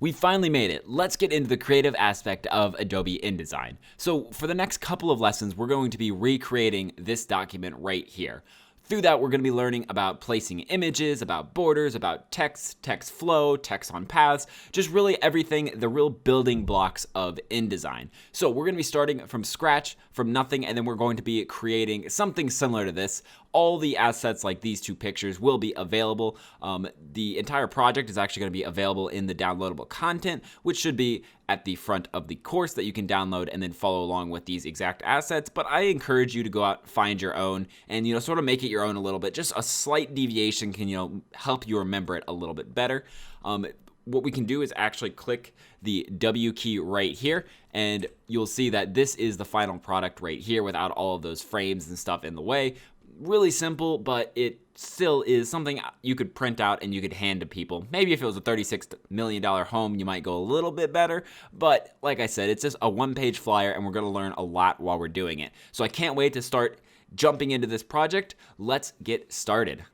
We finally made it. Let's get into the creative aspect of Adobe InDesign. So for the next couple of lessons, we're going to be recreating this document right here. Through that, we're going to be learning about placing images, about borders, about text, text flow, text on paths, just really everything, the real building blocks of InDesign. So we're going to be starting from scratch, from nothing, and then we're going to be creating something similar to this. All the assets like these two pictures will be available. The entire project is actually going to be available in the downloadable content, which should be at the front of the course that you can download and then follow along with these exact assets. But I encourage you to go out, find your own, and sort of make it your own a little bit. Just a slight deviation can help you remember it a little bit better. What we can do is actually click the W key right here, and you'll see that this is the final product right here without all of those frames and stuff in the way. Really simple, but it still is something you could print out and you could hand to people. Maybe if it was a $36 million home, you might go a little bit better. But like I said, it's just a one-page flyer, and we're going to learn a lot while we're doing it. So I can't wait to start jumping into this project. Let's get started.